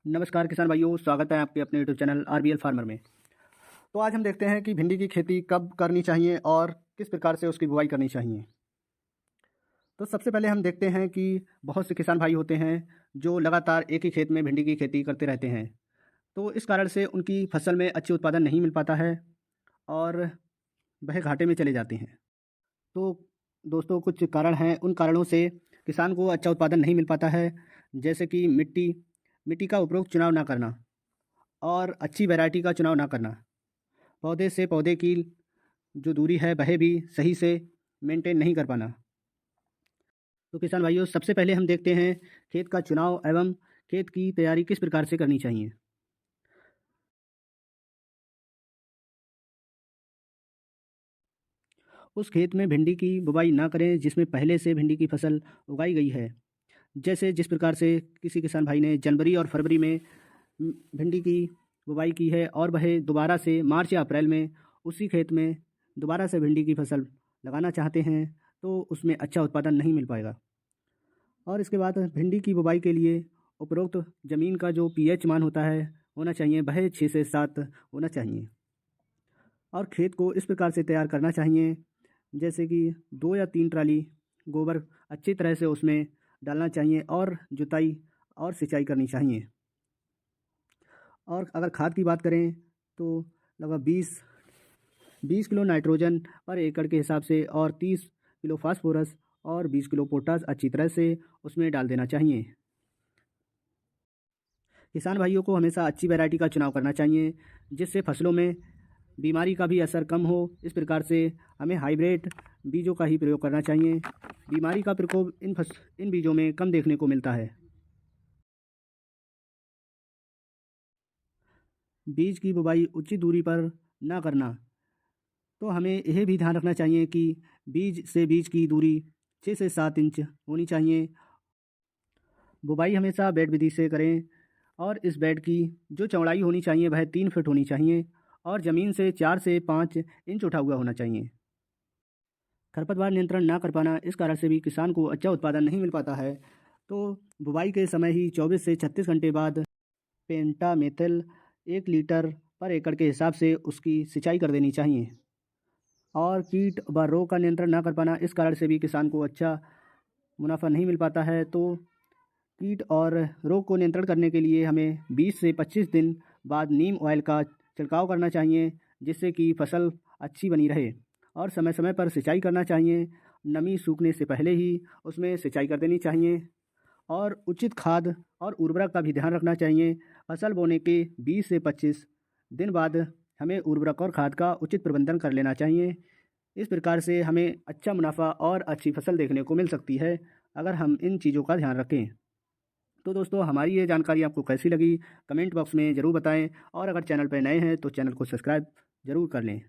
नमस्कार किसान भाइयों, स्वागत है आपके अपने यूट्यूब चैनल आरबीएल फार्मर में। तो आज हम देखते हैं कि भिंडी की खेती कब करनी चाहिए और किस प्रकार से उसकी बुआई करनी चाहिए। तो सबसे पहले हम देखते हैं कि बहुत से किसान भाई होते हैं जो लगातार एक ही खेत में भिंडी की खेती करते रहते हैं। तो इस कारण से उनकी फसल में अच्छी उत्पादन नहीं मिल पाता है और वह घाटे में चले जाते हैं। तो दोस्तों, कुछ कारण हैं, उन कारणों से किसान को अच्छा उत्पादन नहीं मिल पाता है, जैसे कि मिट्टी का उपरोक्त चुनाव ना करना और अच्छी वैरायटी का चुनाव ना करना, पौधे से पौधे की जो दूरी है वह भी सही से मेंटेन नहीं कर पाना। तो किसान भाइयों, सबसे पहले हम देखते हैं खेत का चुनाव एवं खेत की तैयारी किस प्रकार से करनी चाहिए। उस खेत में भिंडी की बुवाई ना करें जिसमें पहले से भिंडी की फसल उगाई गई है। जैसे जिस प्रकार से किसी किसान भाई ने जनवरी और फरवरी में भिंडी की बुवाई की है और वह दोबारा से मार्च या अप्रैल में उसी खेत में दोबारा से भिंडी की फसल लगाना चाहते हैं, तो उसमें अच्छा उत्पादन नहीं मिल पाएगा। और इसके बाद भिंडी की बुवाई के लिए उपरोक्त ज़मीन का जो पीएच मान होना चाहिए वह 6 से 7 होना चाहिए। और खेत को इस प्रकार से तैयार करना चाहिए जैसे कि 2 या 3 ट्राली गोबर अच्छी तरह से उसमें डालना चाहिए और जुताई और सिंचाई करनी चाहिए। और अगर खाद की बात करें तो लगभग 20 किलो नाइट्रोजन पर एकड़ के हिसाब से और 30 किलो फास्फोरस और 20 किलो पोटास अच्छी तरह से उसमें डाल देना चाहिए। किसान भाइयों को हमेशा अच्छी वैरायटी का चुनाव करना चाहिए जिससे फसलों में बीमारी का भी असर कम हो। इस प्रकार से हमें हाइब्रिड बीजों का ही प्रयोग करना चाहिए। बीमारी का प्रकोप इन बीजों में कम देखने को मिलता है। बीज की बुवाई उचित दूरी पर ना करना, तो हमें यह भी ध्यान रखना चाहिए कि बीज से बीज की दूरी 6 से 7 इंच होनी चाहिए। बुवाई हमेशा बेड विधि से करें और इस बेड की जो चौड़ाई होनी चाहिए वह 3 फीट होनी चाहिए और ज़मीन से 4 से 5 इंच उठा हुआ होना चाहिए। खरपतवार नियंत्रण ना कर पाना, इस कारण से भी किसान को अच्छा उत्पादन नहीं मिल पाता है। तो बुवाई के समय ही 24 से 36 घंटे बाद पेंटामेथल 1 लीटर पर एकड़ के हिसाब से उसकी सिंचाई कर देनी चाहिए। और कीट व रोग का नियंत्रण ना कर पाना, इस कारण से भी किसान को अच्छा मुनाफा नहीं मिल पाता है। तो कीट और रोग को नियंत्रण करने के लिए हमें 20 से 25 दिन बाद नीम ऑयल का छिड़काव करना चाहिए जिससे कि फसल अच्छी बनी रहे। और समय समय पर सिंचाई करना चाहिए। नमी सूखने से पहले ही उसमें सिंचाई कर देनी चाहिए। और उचित खाद और उर्वरक का भी ध्यान रखना चाहिए। फसल बोने के 20 से 25 दिन बाद हमें उर्वरक और खाद का उचित प्रबंधन कर लेना चाहिए। इस प्रकार से हमें अच्छा मुनाफा और अच्छी फसल देखने को मिल सकती है अगर हम इन चीज़ों का ध्यान रखें। तो दोस्तों, हमारी ये जानकारी आपको कैसी लगी कमेंट बॉक्स में ज़रूर बताएं और अगर चैनल पर नए हैं तो चैनल को सब्सक्राइब ज़रूर कर लें।